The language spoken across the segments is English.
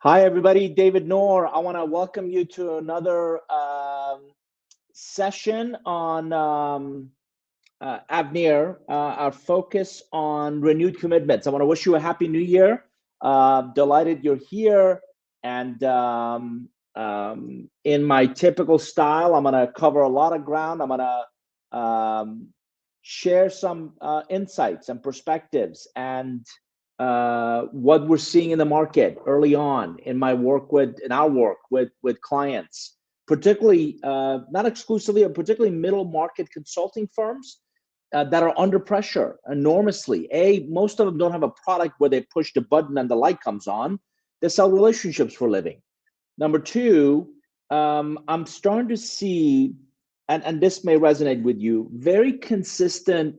Hi, everybody. David Noor. I want to welcome you to another session on Avnir, our focus on renewed commitments. I want to wish you a happy new year. Delighted you're here. And in my typical style, I'm going to cover a lot of ground. I'm going to share some insights and perspectives and what we're seeing in the market early on in our work with clients, particularly not exclusively, but particularly middle market consulting firms that are under pressure enormously. Most of them don't have a product where they push the button and the light comes on. They sell relationships for a living. Number two, I'm starting to see, and this may resonate with you, very consistent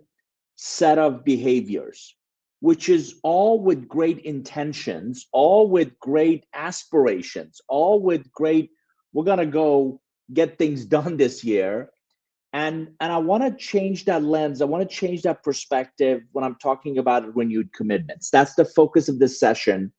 set of behaviors, which is all with great intentions, all with great aspirations, all with great, we're going to go get things done this year. And I want to change that lens. I want to change that perspective when I'm talking about renewed commitments. That's the focus of this session.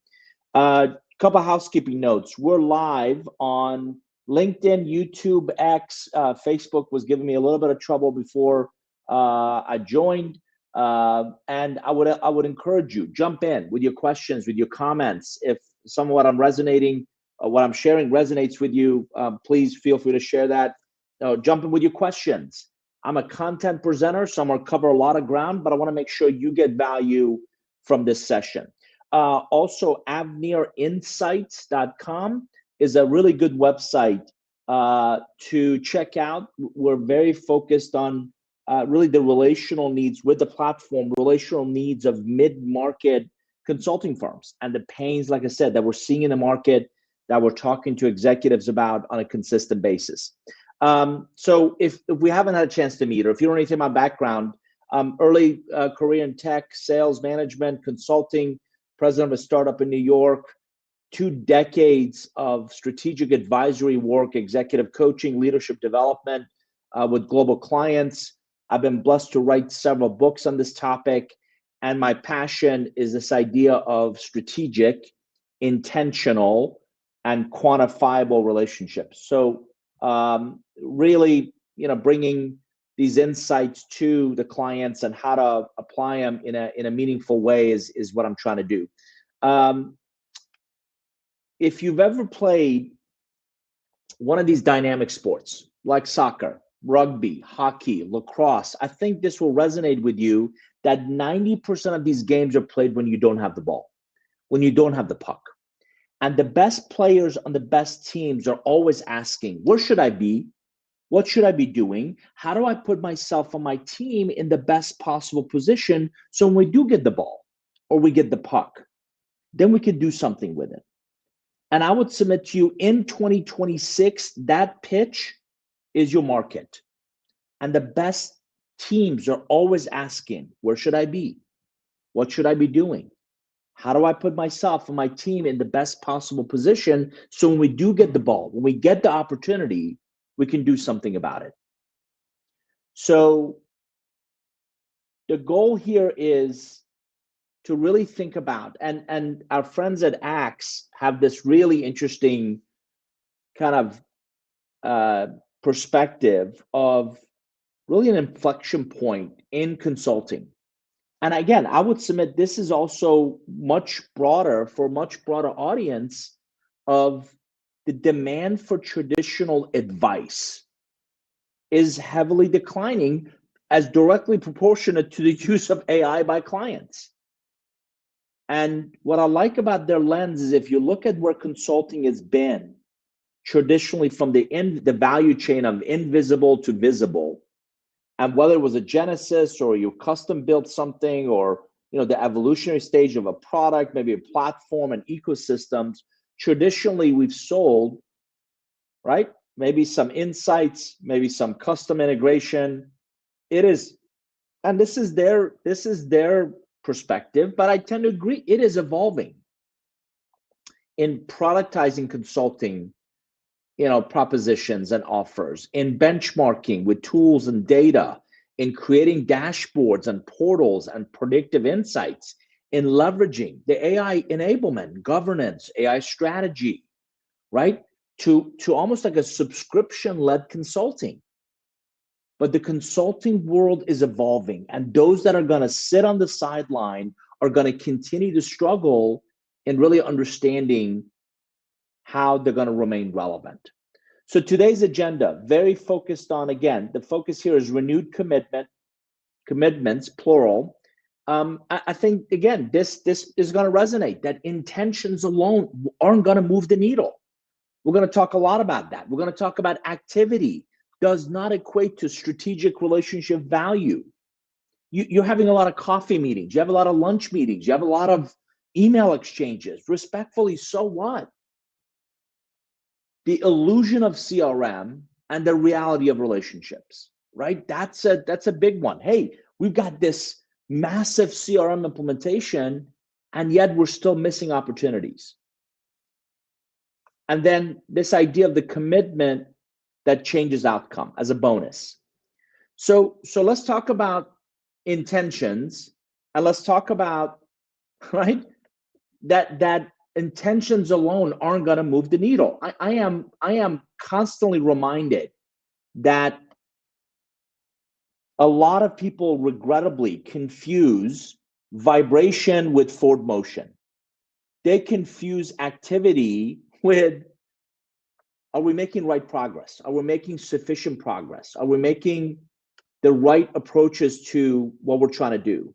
Couple housekeeping notes. We're live on LinkedIn, YouTube, X. Facebook was giving me a little bit of trouble before I joined. And I would encourage you, jump in with your questions, with your comments. If some of what I'm what I'm sharing resonates with you, please feel free to share that. Jump in with your questions. I'm a content presenter, so I'm going to cover a lot of ground, but I want to make sure you get value from this session. Also, avnirinsights.com is a really good website to check out. We're very focused on really the relational needs with the platform, relational needs of mid-market consulting firms, and the pains, like I said, that we're seeing in the market that we're talking to executives about on a consistent basis. So if we haven't had a chance to meet, or if you don't know anything about my background, early career in tech, sales management, consulting, president of a startup in New York, 2 decades of strategic advisory work, executive coaching, leadership development with global clients. I've been blessed to write several books on this topic, and my passion is this idea of strategic, intentional, and quantifiable relationships. So really, bringing these insights to the clients and how to apply them in a meaningful way is what I'm trying to do. If you've ever played one of these dynamic sports like soccer, rugby, hockey, lacrosse, I think this will resonate with you that 90% of these games are played when you don't have the ball, when you don't have the puck. And the best players on the best teams are always asking, where should I be? What should I be doing? How do I put myself and my team in the best possible position so when we do get the ball or we get the puck, then we can do something with it? And I would submit to you in 2026, that pitch is your market. And the best teams are always asking, where should I be? What should I be doing? How do I put myself and my team in the best possible position so when we do get the ball, when we get the opportunity, we can do something about it? So the goal here is to really think about, and our friends at Axe have this really interesting kind of perspective of really an inflection point in consulting. And again, I would submit this is also much broader for a much broader audience of the demand for traditional advice is heavily declining as directly proportionate to the use of AI by clients. And what I like about their lens is if you look at where consulting has been traditionally from the value chain of invisible to visible, and whether it was a genesis or you custom built something or the evolutionary stage of a product, maybe a platform and ecosystems, traditionally we've sold, right? Maybe some insights, maybe some custom integration. It is, and this is their perspective, but I tend to agree. It is evolving in productizing consulting, propositions and offers, in benchmarking with tools and data, in creating dashboards and portals and predictive insights, in leveraging the AI enablement, governance, AI strategy, right? To almost like a subscription-led consulting. But the consulting world is evolving, and those that are going to sit on the sideline are going to continue to struggle in really understanding how they're going to remain relevant. So today's agenda, very focused on, again, the focus here is renewed commitments, plural. I think, again, this is going to resonate, that intentions alone aren't going to move the needle. We're going to talk a lot about that. We're going to talk about activity does not equate to strategic relationship value. You're having a lot of coffee meetings. You have a lot of lunch meetings. You have a lot of email exchanges. Respectfully, so what? The illusion of CRM and the reality of relationships, right? That's a big one. Hey, we've got this massive CRM implementation, and yet we're still missing opportunities. And then this idea of the commitment that changes outcome as a bonus. So let's talk about intentions, and let's talk about, right, that intentions alone aren't going to move the needle. I am constantly reminded that a lot of people regrettably confuse vibration with forward motion. They confuse activity with, are we making right progress? Are we making sufficient progress? Are we making the right approaches to what we're trying to do?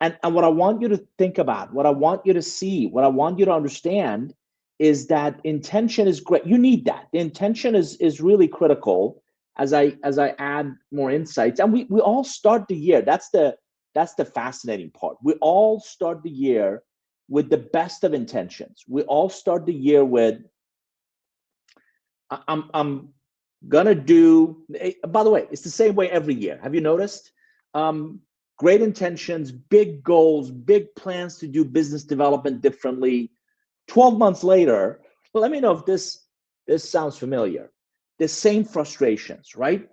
And what I want you to think about, what I want you to see, what I want you to understand is that intention is great. You need that. The intention is really critical as I add more insights. And we all start the year. That's the fascinating part. We all start the year with the best of intentions. We all start the year with, I'm gonna do, by the way, it's the same way every year. Have you noticed? Great intentions, big goals, big plans to do business development differently. 12 months later, let me know if this sounds familiar. The same frustrations, right?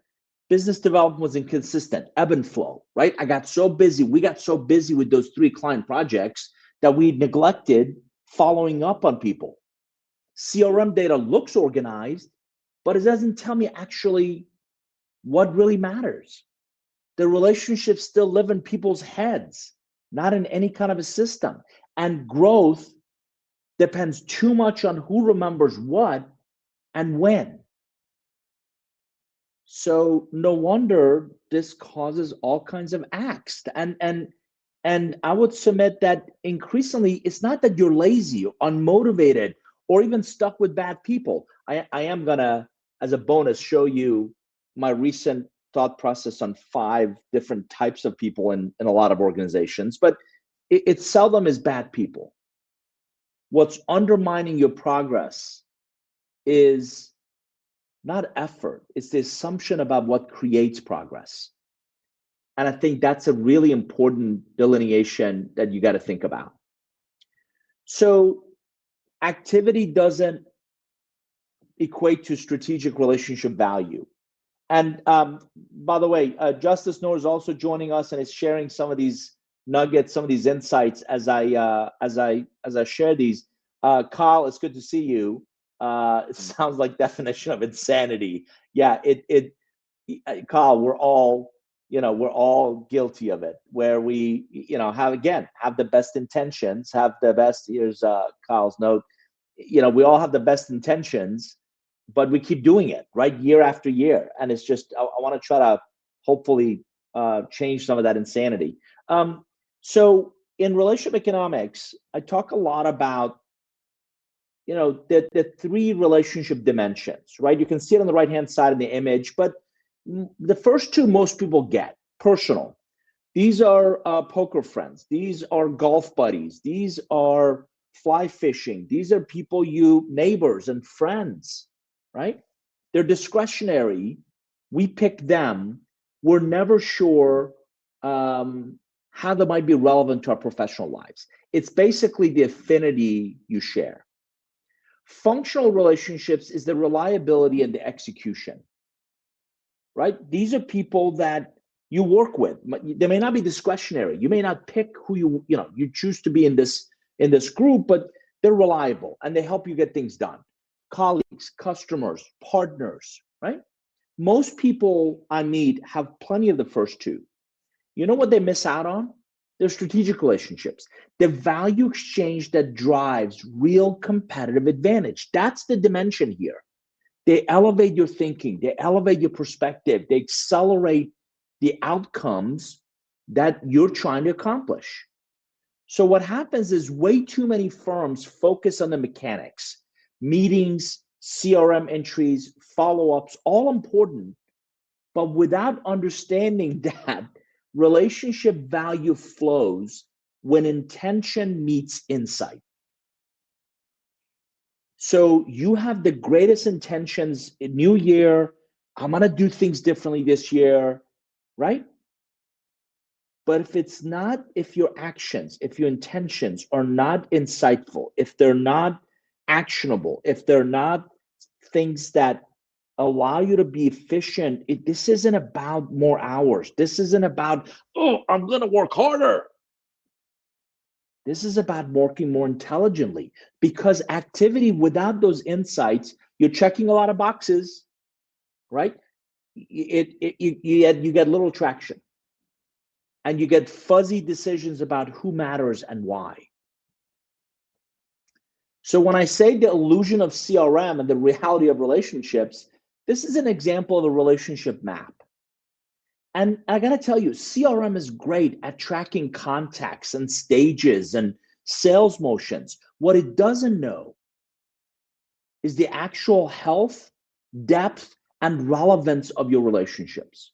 Business development was inconsistent, ebb and flow, right? We got so busy with those 3 client projects that we neglected following up on people. CRM data looks organized, but it doesn't tell me actually what really matters. The relationships still live in people's heads, not in any kind of a system. And growth depends too much on who remembers what and when. So no wonder this causes all kinds of angst. And I would submit that increasingly, it's not that you're lazy, unmotivated, or even stuck with bad people. I am gonna, as a bonus, show you my recent thought process on 5 different types of people in a lot of organizations, but it seldom is bad people. What's undermining your progress is not effort, it's the assumption about what creates progress. And I think that's a really important delineation that you got to think about. So activity doesn't equate to strategic relationship value. And by the way, Justice Noor is also joining us and is sharing some of these nuggets, some of these insights as I share these. Kyle, it's good to see you. It sounds like definition of insanity. Yeah, Kyle, we're all guilty of it, where we have the best intentions, have the best. Here's Kyle's note. We all have the best intentions, but we keep doing it, right, year after year. And it's just, I want to try to hopefully change some of that insanity. So in relationship economics, I talk a lot about, the 3 relationship dimensions, right? You can see it on the right-hand side of the image, but the first 2 most people get: personal. These are poker friends. These are golf buddies. These are fly fishing. These are people, neighbors and friends, right? They're discretionary. We pick them. We're never sure how they might be relevant to our professional lives. It's basically the affinity you share. Functional relationships is the reliability and the execution, right? These are people that you work with. They may not be discretionary. You may not pick who you choose to be in this group, but they're reliable and they help you get things done. Colleagues, customers, partners, right? Most people I meet have plenty of the first two. You know what they miss out on? Their strategic relationships, the value exchange that drives real competitive advantage. That's the dimension here. They elevate your thinking, they elevate your perspective, they accelerate the outcomes that you're trying to accomplish. So what happens is way too many firms focus on the mechanics, meetings, CRM entries, follow-ups, all important, but without understanding that relationship value flows when intention meets insight. So you have the greatest intentions, new year, I'm going to do things differently this year, right? But if your actions, if your intentions are not insightful, if they're not actionable, if they're not things that allow you to be efficient, this isn't about more hours. This isn't about, oh, I'm going to work harder. This is about working more intelligently, because activity without those insights, you're checking a lot of boxes, right? You get little traction, and you get fuzzy decisions about who matters and why. So when I say the illusion of CRM and the reality of relationships, this is an example of a relationship map. And I got to tell you, CRM is great at tracking contacts and stages and sales motions. What it doesn't know is the actual health, depth, and relevance of your relationships.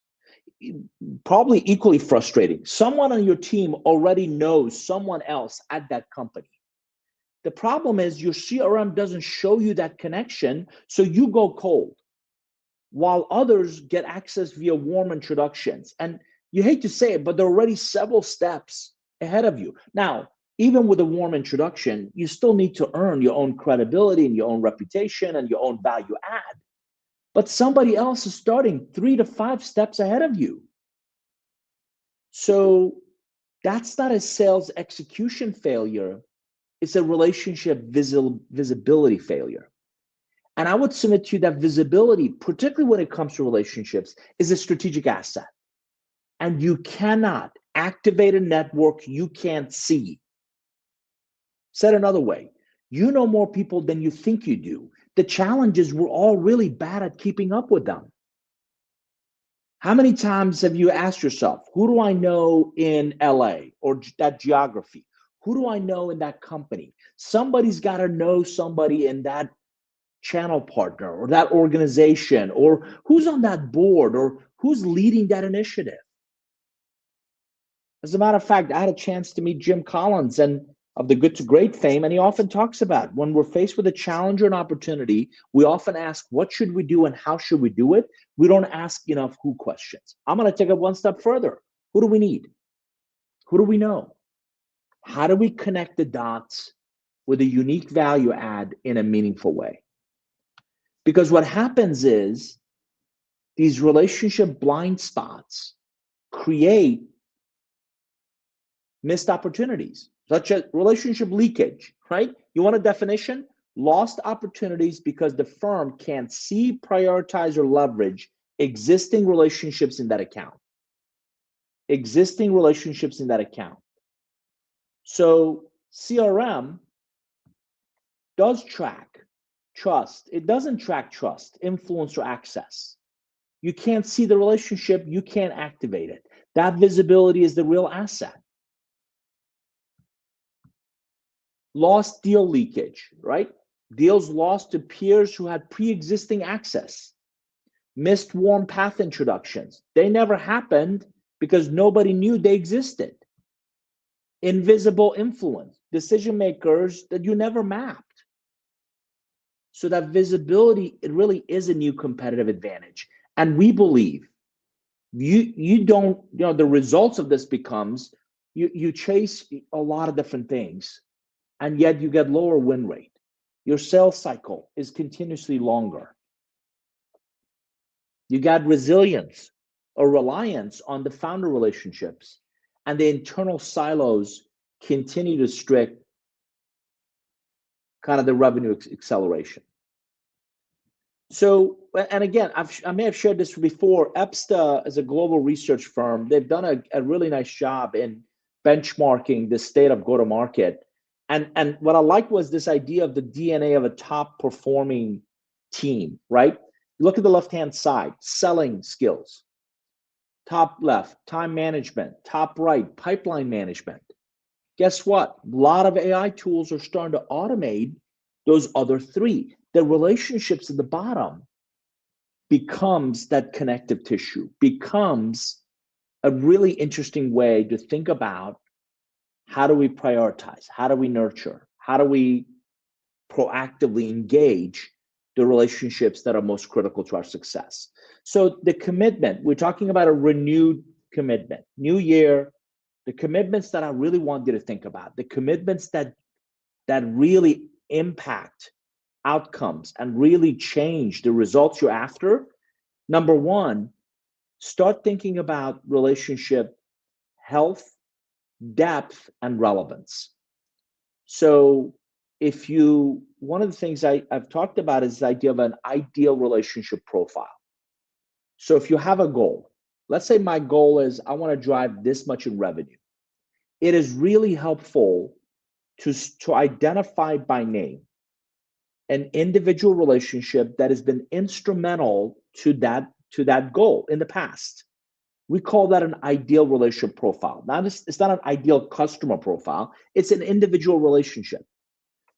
Probably equally frustrating. Someone on your team already knows someone else at that company. The problem is your CRM doesn't show you that connection, so you go cold, while others get access via warm introductions. And you hate to say it, but there are already several steps ahead of you. Now, even with a warm introduction, you still need to earn your own credibility and your own reputation and your own value add. But somebody else is starting 3 to 5 steps ahead of you. So that's not a sales execution failure. It's a relationship visibility failure. And I would submit to you that visibility, particularly when it comes to relationships, is a strategic asset. And you cannot activate a network you can't see. Said another way, you know more people than you think you do. The challenge is we're all really bad at keeping up with them. How many times have you asked yourself, who do I know in LA or that geography? Who do I know in that company? Somebody's got to know somebody in that channel partner or that organization, or who's on that board, or who's leading that initiative. As a matter of fact, I had a chance to meet Jim Collins and of the Good to Great fame, and he often talks about when we're faced with a challenge or an opportunity, we often ask, what should we do and how should we do it? We don't ask enough who questions. I'm going to take it one step further. Who do we need? Who do we know? How do we connect the dots with a unique value add in a meaningful way? Because what happens is these relationship blind spots create missed opportunities, such as relationship leakage, right? You want a definition? Lost opportunities because the firm can't see, prioritize, or leverage existing relationships in that account. Existing relationships in that account. So CRM does track trust. It doesn't track trust, influence, or access. You can't see the relationship, you can't activate it. That visibility is the real asset. Lost deal leakage, right? Deals lost to peers who had pre-existing access. Missed warm path introductions. They never happened because nobody knew they existed. Invisible influence, decision makers that you never mapped. So that visibility, it really is a new competitive advantage. And we believe you don't, the results of this becomes you chase a lot of different things, and yet you get lower win rate. Your sales cycle is continuously longer. You got resilience, or reliance on the founder relationships, and the internal silos continue to restrict kind of the revenue acceleration. So, and again, I may have shared this before. EPSTA is a global research firm. They've done a really nice job in benchmarking the state of go-to-market. And what I liked was this idea of the DNA of a top performing team, right? Look at the left-hand side, selling skills. Top left, time management. Top right, pipeline management. Guess what? A lot of AI tools are starting to automate those other three. The relationships at the bottom becomes that connective tissue, becomes a really interesting way to think about how do we prioritize, how do we nurture, how do we proactively engage the relationships that are most critical to our success. So the commitment, we're talking about a renewed commitment, new year, the commitments that I really want you to think about, the commitments that really impact outcomes and really change the results you're after. Number one, start thinking about relationship health, depth, and relevance. So one of the things I've talked about is the idea of an ideal relationship profile. So if you have a goal, let's say my goal is I want to drive this much in revenue. It is really helpful to identify by name an individual relationship that has been instrumental to that goal in the past. We call that an ideal relationship profile. Now, it's not an ideal customer profile, it's an individual relationship.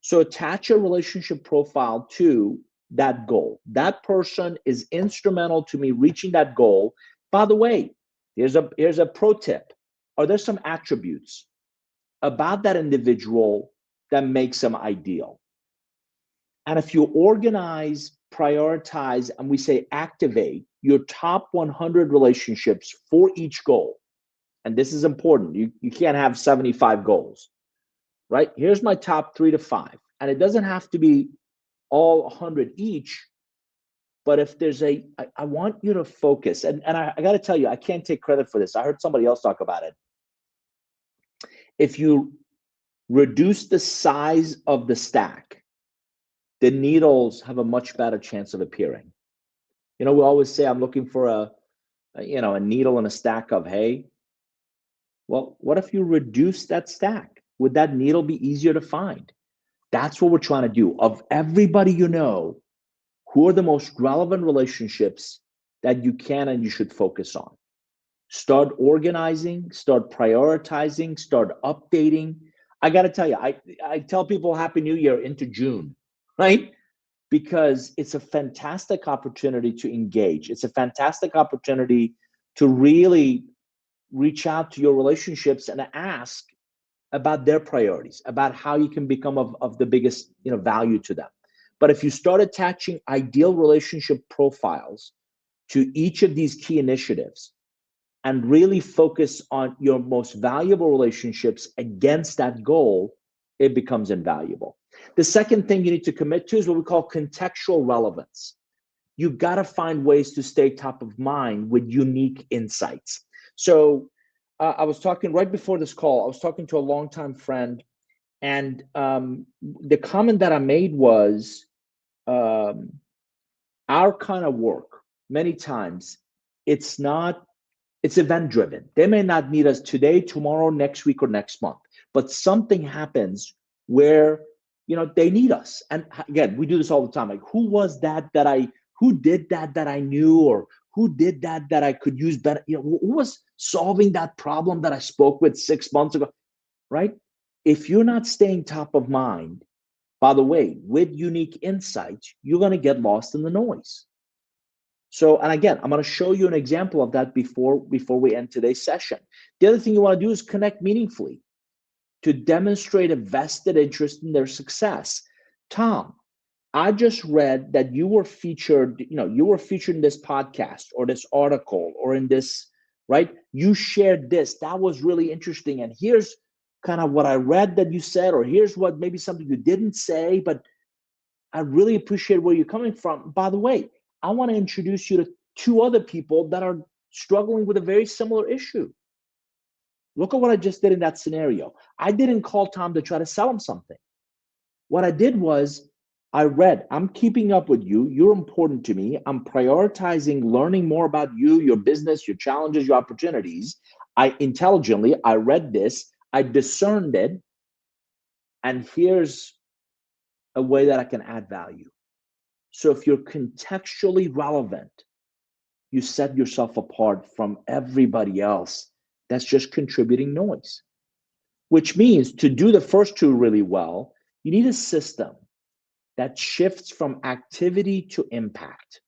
So attach a relationship profile to that goal. That person is instrumental to me reaching that goal. By the way, here's a pro tip. Are there some attributes about that individual that makes them ideal? And if you organize, prioritize, and we say activate your top 100 relationships for each goal, and this is important, you can't have 75 goals, right? Here's my top 3 to 5. And it doesn't have to be all 100 each, but if there's I want you to focus. And I got to tell you, I can't take credit for this. I heard somebody else talk about it. If you reduce the size of the stack, the needles have a much better chance of appearing. We always say, I'm looking for a needle in a stack of hay. Well, what if you reduce that stack? Would that needle be easier to find? That's what we're trying to do. Of everybody who are the most relevant relationships that you can and you should focus on? Start organizing, start prioritizing, start updating. I got to tell you, I tell people Happy New Year into June, right? Because it's a fantastic opportunity to engage. It's a fantastic opportunity to really reach out to your relationships and ask about their priorities, about how you can become of the biggest value to them. But if you start attaching ideal relationship profiles to each of these key initiatives and really focus on your most valuable relationships against that goal, it becomes invaluable. The second thing you need to commit to is what we call contextual relevance. You've got to find ways to stay top of mind with unique insights. So I was talking right before this call, I was talking to a longtime friend, and the comment that I made was our kind of work, many times, it's event driven. They may not need us today, tomorrow, next week, or next month, but something happens where they need us. And again, we do this all the time. Like, who was who did that I knew, or who did that I could use better? Who was solving that problem that I spoke with 6 months ago, right? If you're not staying top of mind, by the way, with unique insights, you're going to get lost in the noise. So, and again, I'm going to show you an example of that before we end today's session. The other thing you want to do is connect meaningfully to demonstrate a vested interest in their success. Tom, I just read that you were featured in this podcast or this article or in this, right? You shared this. That was really interesting. And here's kind of what I read that you said, or here's what maybe something you didn't say, but I really appreciate where you're coming from. By the way, I want to introduce you to 2 other people that are struggling with a very similar issue. Look at what I just did in that scenario. I didn't call Tom to try to sell him something. What I did was I read, I'm keeping up with you. You're important to me. I'm prioritizing learning more about you, your business, your challenges, your opportunities. I read this, I discerned it, and here's a way that I can add value. So if you're contextually relevant, you set yourself apart from everybody else that's just contributing noise, which means to do the first two really well, you need a system that shifts from activity to impact.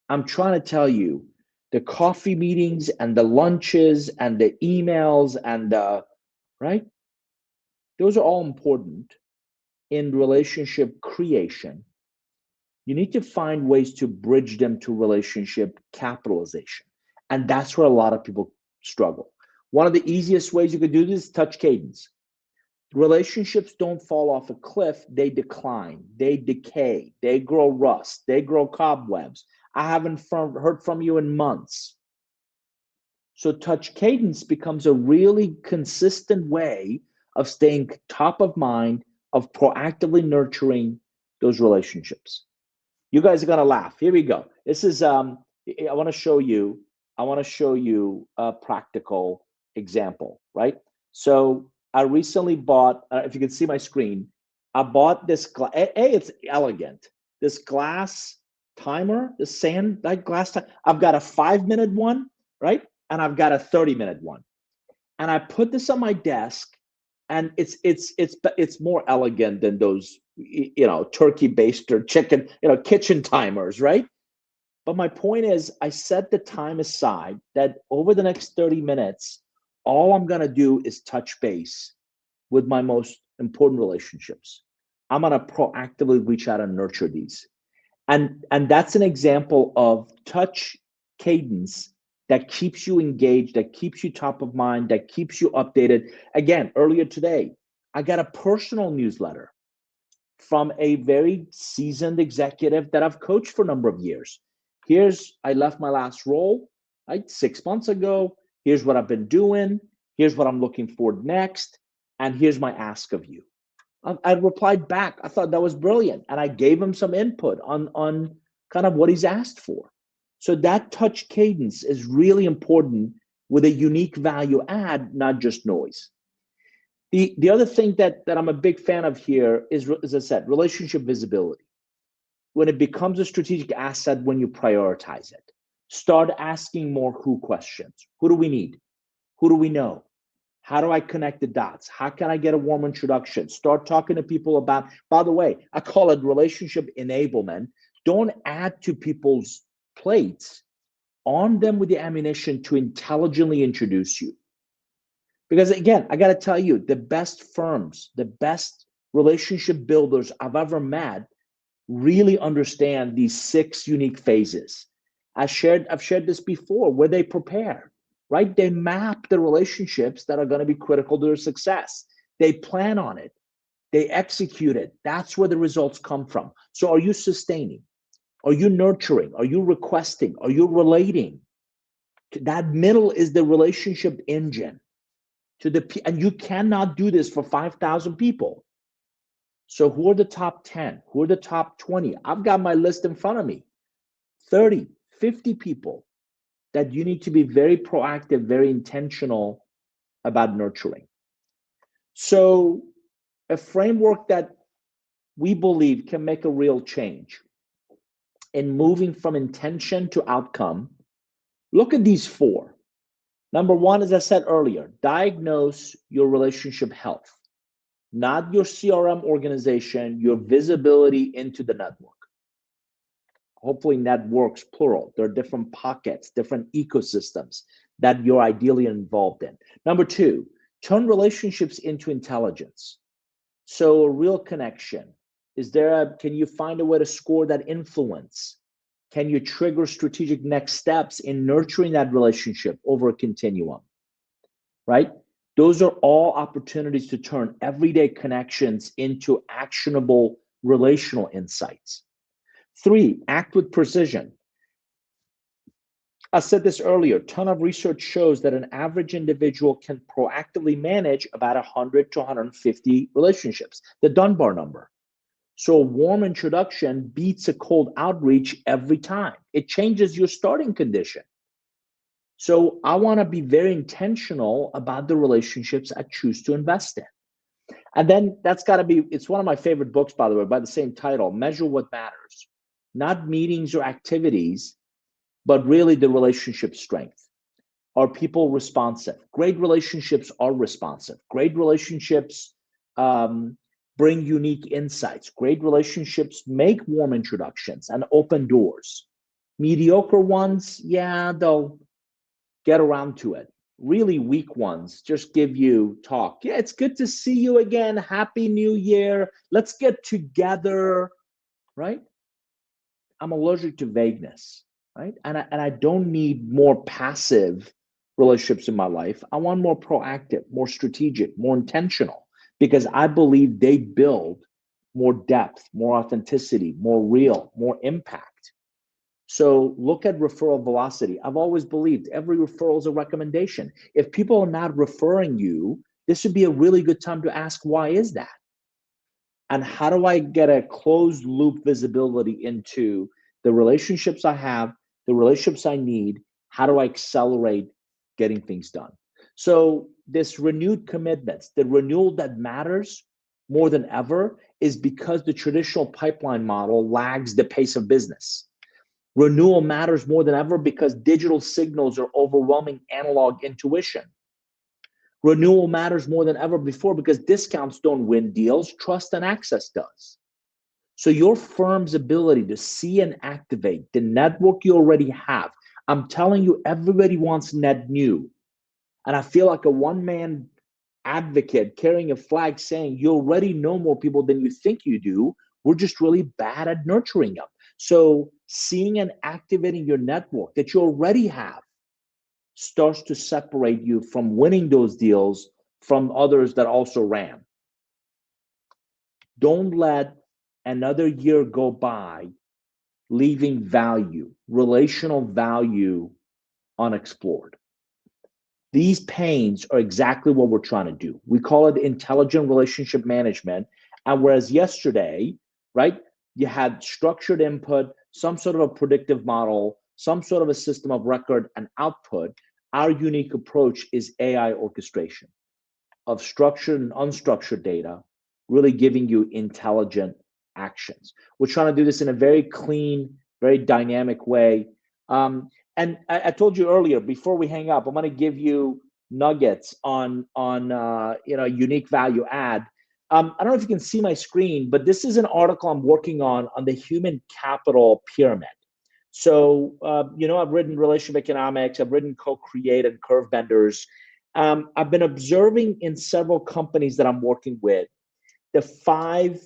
I'm trying to tell you, the coffee meetings and the lunches and the emails and right? Those are all important in relationship creation. You need to find ways to bridge them to relationship capitalization. And that's where a lot of people struggle. One of the easiest ways you could do this is touch cadence. Relationships don't fall off a cliff, they decline, they decay, they grow rust, they grow cobwebs. I haven't heard from you in months. So touch cadence becomes a really consistent way of staying top of mind, of proactively nurturing those relationships. You guys are gonna laugh. Here we go. This is I want to show you a practical example, right? So I recently bought, if you can see my screen, I bought this it's elegant. This glass timer, the sand like glass timer. I've got a 5-minute one, right? And I've got a 30-minute one. And I put this on my desk, and it's more elegant than those turkey baster chicken kitchen timers, right? But my point is, I set the time aside that over the next 30 minutes, all I'm going to do is touch base with my most important relationships. I'm going to proactively reach out and nurture these. And that's an example of touch cadence that keeps you engaged, that keeps you top of mind, that keeps you updated. Again, earlier today, I got a personal newsletter from a very seasoned executive that I've coached for a number of years. I left my last role, right, 6 months ago. Here's what I've been doing. Here's what I'm looking for next. And here's my ask of you. I replied back. I thought that was brilliant. And I gave him some input on kind of what he's asked for. So that touch cadence is really important with a unique value add, not just noise. The other thing that I'm a big fan of here is, as I said, relationship visibility. When it becomes a strategic asset, when you prioritize it, start asking more who questions. Who do we need? Who do we know? How do I connect the dots? How can I get a warm introduction? Start talking to people about, by the way, I call it relationship enablement. Don't add to people's plates. Arm them with the ammunition to intelligently introduce you. Because again, I got to tell you, the best firms, the best relationship builders I've ever met really understand these 6 unique phases. I've shared this before, where they prepare, right? They map the relationships that are going to be critical to their success. They plan on it. They execute it. That's where the results come from. So are you sustaining? Are you nurturing? Are you requesting? Are you relating? That middle is the relationship engine. And you cannot do this for 5,000 people. So who are the top 10? Who are the top 20? I've got my list in front of me. 30, 50 people that you need to be very proactive, very intentional about nurturing. So a framework that we believe can make a real change in moving from intention to outcome. Look at these 4. Number 1, as I said earlier, diagnose your relationship health, not your CRM organization, your visibility into the network. Hopefully networks, plural. There are different pockets, different ecosystems that you're ideally involved in. Number 2, turn relationships into intelligence. So a real connection. Can you find a way to score that influence? Can you trigger strategic next steps in nurturing that relationship over a continuum, right? Those are all opportunities to turn everyday connections into actionable relational insights. 3, act with precision. I said this earlier, a ton of research shows that an average individual can proactively manage about 100 to 150 relationships, the Dunbar number. So a warm introduction beats a cold outreach every time. It changes your starting condition. So I want to be very intentional about the relationships I choose to invest in. And then that's got to be, it's one of my favorite books, by the way, by the same title, Measure What Matters. Not meetings or activities, but really the relationship strength. Are people responsive? Great relationships are responsive. Great relationships bring unique insights. Great relationships make warm introductions and open doors. Mediocre ones, yeah, they'll get around to it. Really weak ones just give you talk. Yeah, it's good to see you again. Happy New Year. Let's get together, right? I'm allergic to vagueness, right? And I don't need more passive relationships in my life. I want more proactive, more strategic, more intentional, because I believe they build more depth, more authenticity, more real, more impact. So look at referral velocity. I've always believed every referral is a recommendation. If people are not referring you, this would be a really good time to ask, why is that? And how do I get a closed loop visibility into the relationships I have, the relationships I need? How do I accelerate getting things done? So this renewed commitments, the renewal that matters more than ever is because the traditional pipeline model lags the pace of business. Renewal matters more than ever because digital signals are overwhelming analog intuition. Renewal matters more than ever before because discounts don't win deals, trust and access does. So your firm's ability to see and activate the network you already have, I'm telling you, everybody wants net new. And I feel like a one-man advocate carrying a flag saying you already know more people than you think you do. We're just really bad at nurturing them. So seeing and activating your network that you already have starts to separate you from winning those deals from others that also ran. Don't let another year go by leaving value, relational value, unexplored. These pains are exactly what we're trying to do. We call it intelligent relationship management. And whereas yesterday, right, you had structured input, some sort of a predictive model, some sort of a system of record and output, our unique approach is AI orchestration of structured and unstructured data, really giving you intelligent actions. We're trying to do this in a very clean, very dynamic way. And I told you earlier, before we hang up, I'm going to give you nuggets on unique value add. I don't know if you can see my screen, but this is an article I'm working on the human capital pyramid. So, I've written relationship economics, I've written co-create and curve benders. I've been observing in several companies that I'm working with the five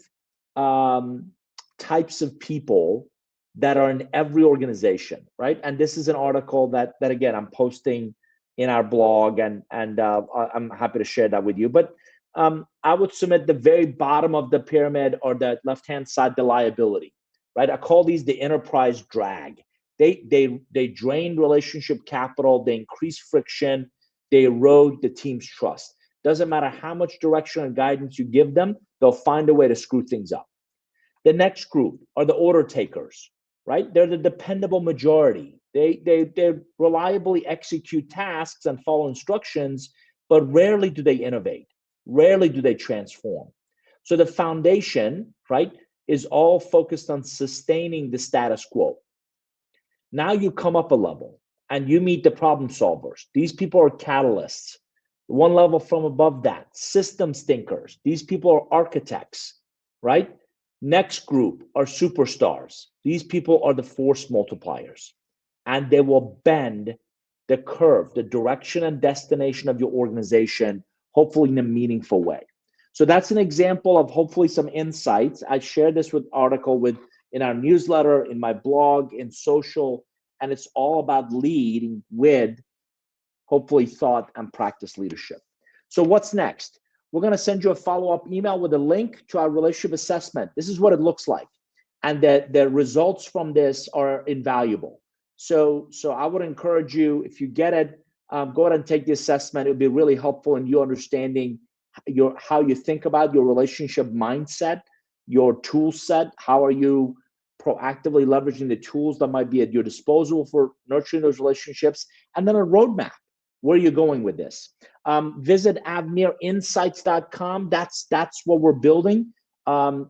types of people that are in every organization, right? And this is an article that again I'm posting in our blog, and I'm happy to share that with you. But I would submit the very bottom of the pyramid or the left-hand side, the liability, right? I call these the enterprise drag. They drain relationship capital, they increase friction, they erode the team's trust. Doesn't matter how much direction and guidance you give them, they'll find a way to screw things up. The next group are the order takers, right? They're the dependable majority. They reliably execute tasks and follow instructions, but rarely do they innovate. Rarely do they transform. So the foundation, right, is all focused on sustaining the status quo. Now you come up a level and you meet the problem solvers. These people are catalysts. One level from above that, systems thinkers. These people are architects, right? Next group are superstars. These people are the force multipliers, and they will bend the curve, the direction and destination of your organization, hopefully in a meaningful way. So that's an example of hopefully some insights. I share this with article in our newsletter, in my blog, in social, and it's all about leading with hopefully thought and practice leadership. So what's next? We're going to send you a follow-up email with a link to our relationship assessment. This is what it looks like. And the results from this are invaluable. So I would encourage you, if you get it, go ahead and take the assessment. It would be really helpful in you understanding how you think about your relationship mindset, your tool set. How are you proactively leveraging the tools that might be at your disposal for nurturing those relationships, and then a roadmap. Where are you going with this? Visit avnirinsights.com. That's what we're building.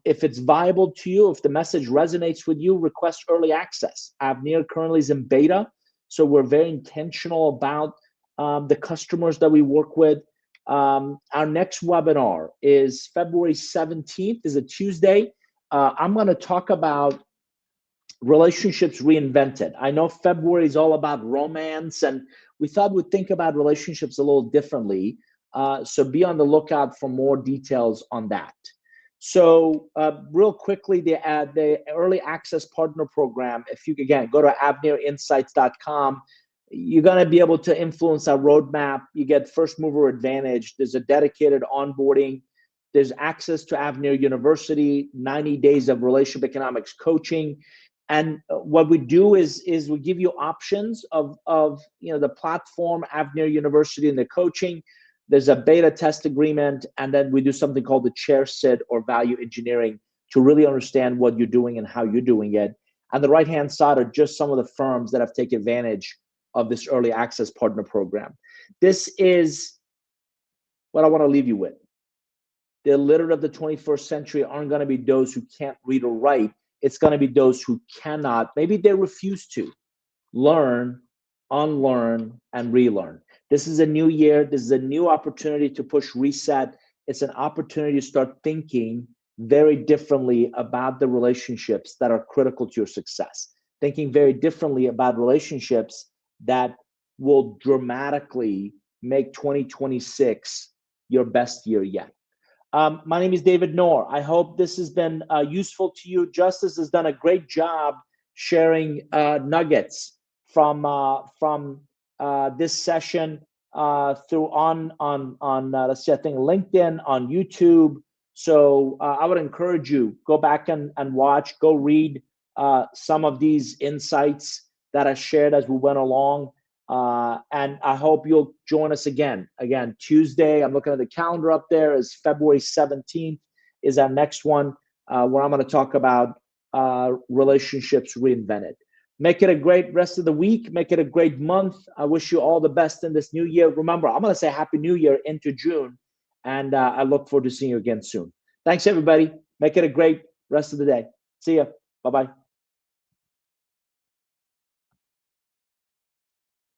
If it's viable to you, if the message resonates with you, request early access. Avnir currently is in beta, so we're very intentional about the customers that we work with. Our next webinar is February 17th, is a Tuesday. I'm going to talk about relationships reinvented. I know February is all about romance, and we thought we'd think about relationships a little differently. So be on the lookout for more details on that. So real quickly, the early access partner program, if you, again, go to avnirinsights.com, you're going to be able to influence our roadmap. You get first mover advantage. There's a dedicated onboarding. There's access to Avnir University, 90 days of relationship economics coaching. And what we do is we give you options of the platform, Avnir University, and the coaching. There's a beta test agreement, and then we do something called the chair sit or value engineering to really understand what you're doing and how you're doing it. On the right-hand side are just some of the firms that have taken advantage of this early access partner program. This is what I want to leave you with. The illiterate of the 21st century aren't going to be those who can't read or write. It's going to be those who cannot, maybe they refuse to learn, unlearn, and relearn. This is a new year. This is a new opportunity to push reset. It's an opportunity to start thinking very differently about the relationships that are critical to your success. Thinking very differently about relationships that will dramatically make 2026 your best year yet. My name is David Noor. I hope this has been useful to you. Justice has done a great job sharing nuggets from this session through let's see, I think LinkedIn, on YouTube. So I would encourage you, go back and watch, go read some of these insights that I shared as we went along. And I hope you'll join us again. Again, Tuesday, I'm looking at the calendar up there, is February 17th is our next one, where I'm going to talk about relationships reinvented. Make it a great rest of the week. Make it a great month. I wish you all the best in this new year. Remember, I'm going to say Happy New Year into June, and I look forward to seeing you again soon. Thanks, everybody. Make it a great rest of the day. See ya. Bye-bye.